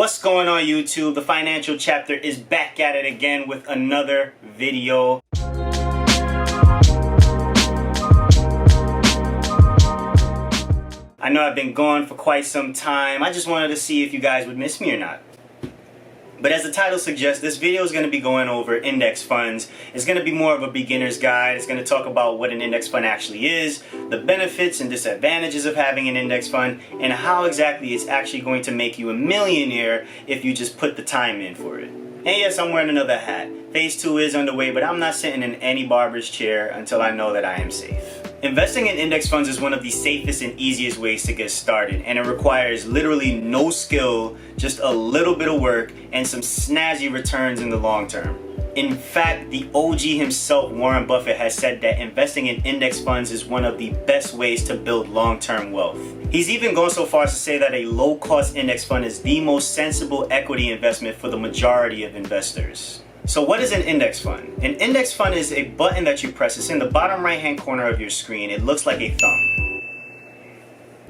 What's going on YouTube? The Financial Chapter is back at it again with another video. I know I've been gone for quite some time. I just wanted to see if you guys would miss me or not. But as the title suggests, this video is going to be going over index funds. It's going to be more of a beginner's guide. It's going to talk about what an index fund actually is, the benefits and disadvantages of having an index fund, and how exactly it's actually going to make you a millionaire if you just put the time in for it. And yes, I'm wearing another hat. Phase 2 is underway, but I'm not sitting in any barber's chair until I know that I am safe. Investing in index funds is one of the safest and easiest ways to get started, and it requires literally no skill, just a little bit of work and some snazzy returns in the long term. In fact, the OG himself, Warren Buffett, has said that investing in index funds is one of the best ways to build long-term wealth. He's even gone so far as to say that a low-cost index fund is the most sensible equity investment for the majority of investors. So what is an index fund? An index fund is a button that you press. It's in the bottom right hand corner of your screen. It looks like a thumb.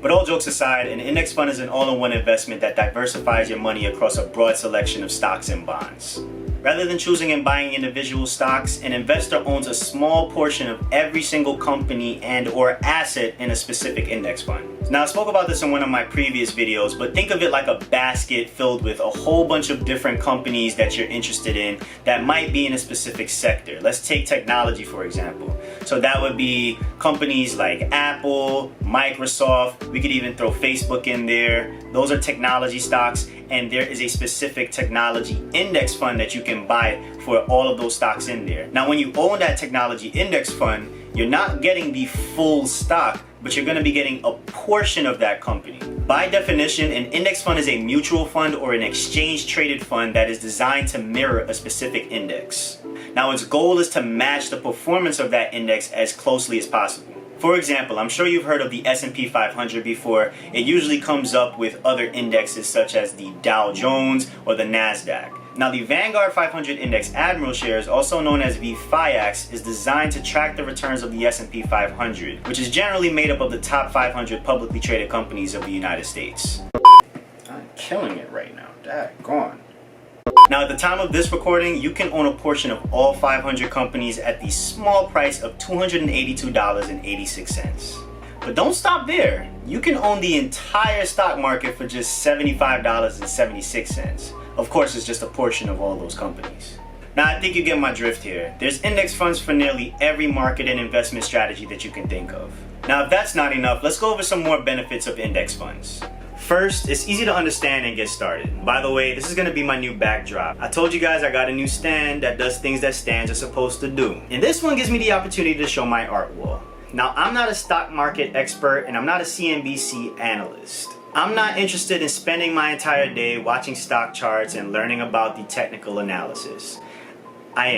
But all jokes aside, an index fund is an all-in-one investment that diversifies your money across a broad selection of stocks and bonds. Rather than choosing and buying individual stocks, an investor owns a small portion of every single company and or asset in a specific index fund. Now, I spoke about this in one of my previous videos, but think of it like a basket filled with a whole bunch of different companies that you're interested in that might be in a specific sector. Let's take technology, for example. So that would be companies like Apple, Microsoft. We could even throw Facebook in there. Those are technology stocks, and there is a specific technology index fund that you can buy for all of those stocks in there. Now, when you own that technology index fund, you're not getting the full stock, but you're going to be getting a portion of that company. By definition, an index fund is a mutual fund or an exchange-traded fund that is designed to mirror a specific index. Now, its goal is to match the performance of that index as closely as possible. For example, I'm sure you've heard of the S&P 500 before. It usually comes up with other indexes such as the Dow Jones or the NASDAQ. Now, the Vanguard 500 Index Admiral shares, also known as VFIAX, is designed to track the returns of the S&P 500, which is generally made up of the top 500 publicly traded companies of the United States. I'm killing it right now. Daggone. Now, at the time of this recording, you can own a portion of all 500 companies at the small price of $282.86. But don't stop there. You can own the entire stock market for just $75.76. Of course, it's just a portion of all those companies. Now, I think you get my drift here. There's index funds for nearly every market and investment strategy that you can think of. Now, if that's not enough, let's go over some more benefits of index funds. First, it's easy to understand and get started. By the way, this is going to be my new backdrop. I told you guys I got a new stand that does things that stands are supposed to do. And this one gives me the opportunity to show my art wall. Now, I'm not a stock market expert and I'm not a CNBC analyst. I'm not interested in spending my entire day watching stock charts and learning about the technical analysis. I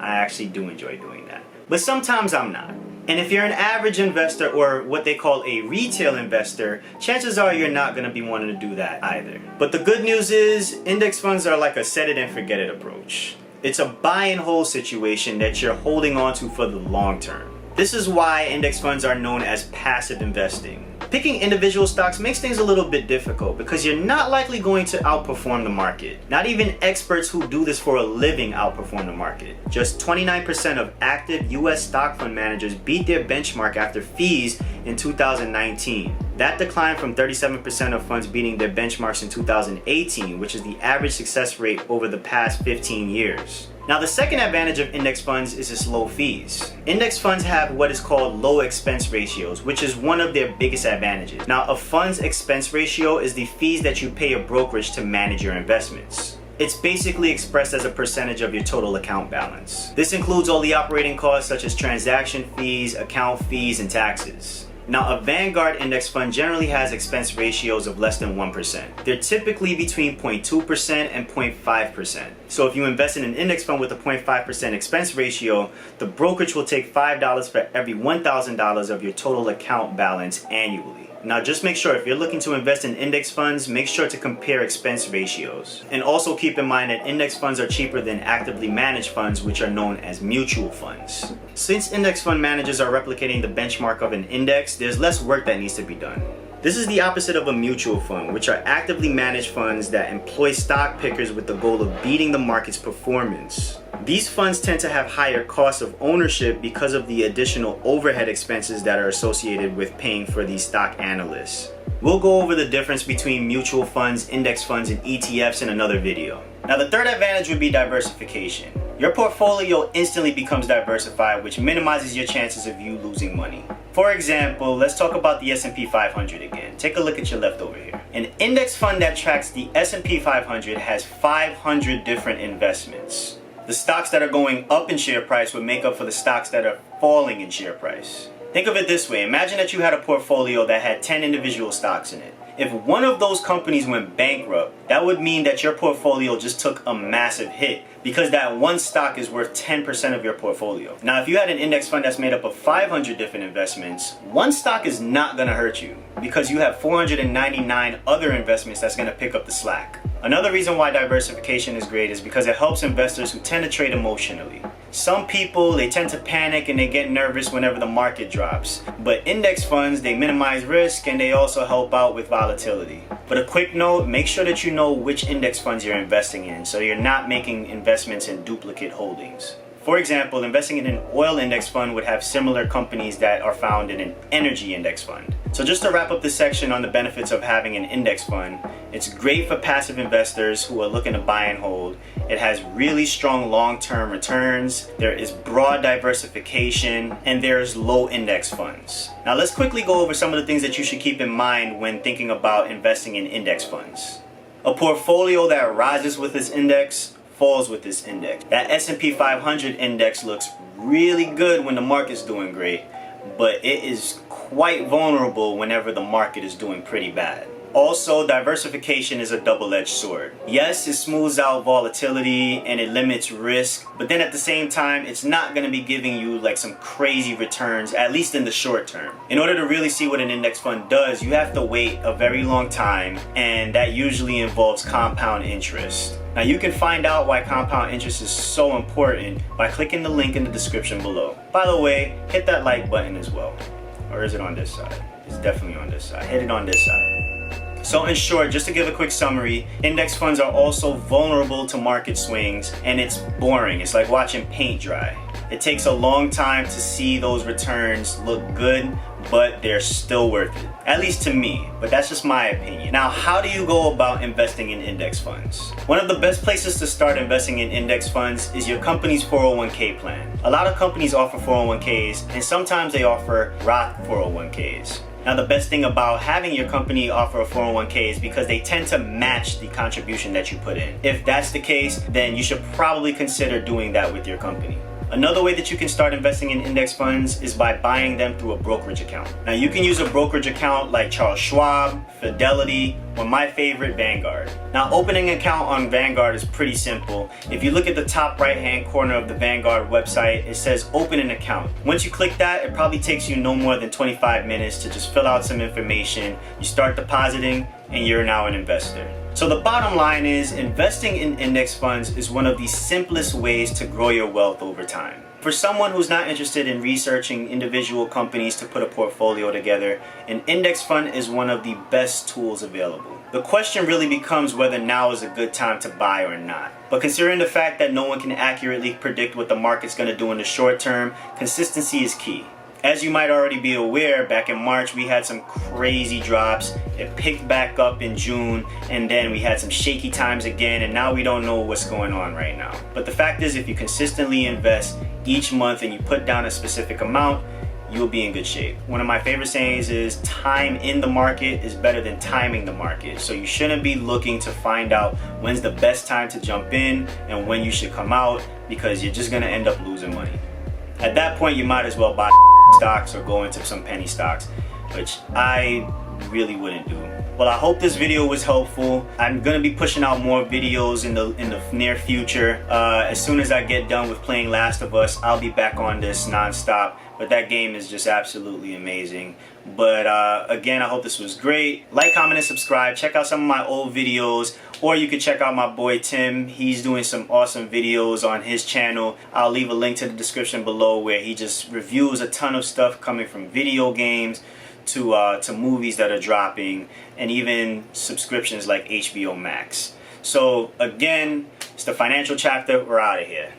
actually do enjoy doing that. But sometimes I'm not. And if you're an average investor or what they call a retail investor, chances are you're not going to be wanting to do that either. But the good news is index funds are like a set it and forget it approach. It's a buy and hold situation that you're holding on to for the long term. This is why index funds are known as passive investing. Picking individual stocks makes things a little bit difficult because you're not likely going to outperform the market. Not even experts who do this for a living outperform the market. Just 29% of active US stock fund managers beat their benchmark after fees in 2019. That declined from 37% of funds beating their benchmarks in 2018, which is the average success rate over the past 15 years. Now, the second advantage of index funds is its low fees. Index funds have what is called low expense ratios, which is one of their biggest advantages. Now, a fund's expense ratio is the fees that you pay a brokerage to manage your investments. It's basically expressed as a percentage of your total account balance. This includes all the operating costs such as transaction fees, account fees, and taxes. Now, a Vanguard index fund generally has expense ratios of less than 1%. They're typically between 0.2% and 0.5%. So if you invest in an index fund with a 0.5% expense ratio, the brokerage will take $5 for every $1,000 of your total account balance annually. Now, just make sure if you're looking to invest in index funds, make sure to compare expense ratios. And also keep in mind that index funds are cheaper than actively managed funds, which are known as mutual funds. Since index fund managers are replicating the benchmark of an index, there's less work that needs to be done. This is the opposite of a mutual fund, which are actively managed funds that employ stock pickers with the goal of beating the market's performance. These funds tend to have higher costs of ownership because of the additional overhead expenses that are associated with paying for these stock analysts. We'll go over the difference between mutual funds, index funds, and ETFs in another video. Now, the third advantage would be diversification. Your portfolio instantly becomes diversified, which minimizes your chances of you losing money. For example, let's talk about the S&P 500 again. Take a look at your left over here. An index fund that tracks the S&P 500 has 500 different investments. The stocks that are going up in share price would make up for the stocks that are falling in share price. Think of it this way. Imagine that you had a portfolio that had 10 individual stocks in it. If one of those companies went bankrupt, that would mean that your portfolio just took a massive hit because that one stock is worth 10% of your portfolio. Now, if you had an index fund that's made up of 500 different investments, one stock is not going to hurt you because you have 499 other investments that's going to pick up the slack. Another reason why diversification is great is because it helps investors who tend to trade emotionally. Some people, they tend to panic and they get nervous whenever the market drops. But index funds, they minimize risk and they also help out with volatility. But a quick note, make sure that you know which index funds you're investing in so you're not making investments in duplicate holdings. For example, investing in an oil index fund would have similar companies that are found in an energy index fund. So just to wrap up this section on the benefits of having an index fund, it's great for passive investors who are looking to buy and hold. It has really strong long-term returns, there is broad diversification, and there's low index funds. Now let's quickly go over some of the things that you should keep in mind when thinking about investing in index funds. A portfolio that rises with this index falls with this index. That S&P 500 index looks really good when the market's doing great, but it is quite vulnerable whenever the market is doing pretty bad. Also, diversification is a double-edged sword. Yes, it smooths out volatility and it limits risk, but then at the same time, it's not going to be giving you like some crazy returns, at least in the short term. In order to really see what an index fund does, you have to wait a very long time, and that usually involves compound interest. Now, you can find out why compound interest is so important by clicking the link in the description below. By the way, hit that like button as well. Or is it on this side? It's definitely on this side. Hit it on this side. So in short, just to give a quick summary, index funds are also vulnerable to market swings, and it's boring. It's like watching paint dry. It takes a long time to see those returns look good, but they're still worth it. At least to me, but that's just my opinion. Now, how do you go about investing in index funds? One of the best places to start investing in index funds is your company's 401k plan. A lot of companies offer 401ks, and sometimes they offer Roth 401ks. Now, the best thing about having your company offer a 401k is because they tend to match the contribution that you put in. If that's the case, then you should probably consider doing that with your company. Another way that you can start investing in index funds is by buying them through a brokerage account. Now, you can use a brokerage account like Charles Schwab, Fidelity, or my favorite, Vanguard. Now, opening an account on Vanguard is pretty simple. If you look at the top right-hand corner of the Vanguard website, it says open an account. Once you click that, it probably takes you no more than 25 minutes to just fill out some information. You start depositing, and you're now an investor. So the bottom line is, investing in index funds is one of the simplest ways to grow your wealth over time. For someone who's not interested in researching individual companies to put a portfolio together, an index fund is one of the best tools available. The question really becomes whether now is a good time to buy or not. But considering the fact that no one can accurately predict what the market's going to do in the short term, consistency is key. As you might already be aware, back in March we had some crazy drops. It picked back up in June, and then we had some shaky times again, and now we don't know what's going on right now. But the fact is, if you consistently invest each month and you put down a specific amount, you'll be in good shape. One of my favorite sayings is time in the market is better than timing the market. So you shouldn't be looking to find out when's the best time to jump in and when you should come out, because you're just gonna end up losing money. At that point, you might as well buy stocks or go into some penny stocks, which I really wouldn't do. Well, I hope this video was helpful. I'm gonna be pushing out more videos in the near future. As soon as I get done with playing Last of Us, I'll be back on this non-stop. But that game is just absolutely amazing. But again, I hope this was great. Like, comment, and subscribe. Check out some of my old videos, or you can check out my boy Tim. He's doing some awesome videos on his channel. I'll leave a link to the description below where he just reviews a ton of stuff coming from video games to movies that are dropping, and even subscriptions like HBO Max. So again, it's the financial chapter. We're out of here.